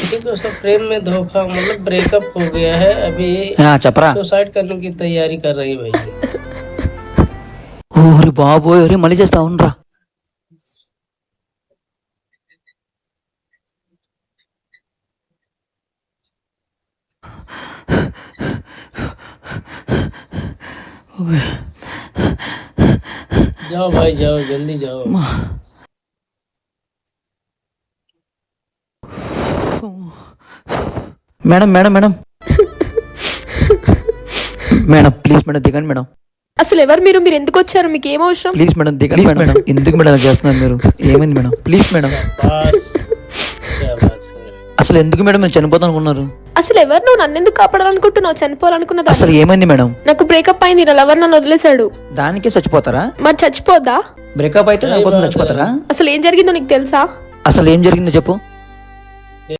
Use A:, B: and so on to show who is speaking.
A: लड़की को सब प्रेम में धोखा मतलब ब्रेकअप हो गया है। अभी
B: చెప్పరా
A: सुसाइड करने की तैयारी कर रही है भाई।
B: ఓరి బాబోయ్ ఒరే మళ్ళీ చేస్తా అవునరా
A: जाओ भाई जाओ, जल्दी जाओ।
B: Madam madam madam madam please madam దిగండి మేడం
C: అసలు ఎవరు మీరు ఎందుకు వచ్చారు? మీకు ఏం అవసరం?
B: ప్లీజ్ మేడం దిగండి మేడం ఎందుకు మేడం అలా చేస్తున్నారు మీరు? ఏమైంది మేడం? ప్లీజ్ మేడం
A: बस क्या बात है।
B: అసలు ఎందుకు మేడం మీరు చనిపోతాను అనుకున్నారు?
C: అసలు ఎవరు నువ్వు నన్ను ఎందుకు కాపాడాలనుకుంటున్నావు? చనిపోవాలనుకున్నదా?
B: అసలు ఏమైంది మేడం?
C: నాకు బ్రేకప్ అయింది, నా లవర్ నన్ను వదిలేశాడు.
B: దానికే చచ్చిపోతారా?
C: మరి చచ్చిపోద్దా?
B: బ్రేకప్ అయితే నా కోసం చచ్చిపోతారా?
C: అసలు ఏం జరిగిందో నీకు తెలుసా?
B: అసలు ఏం జరిగిందో చెప్పు.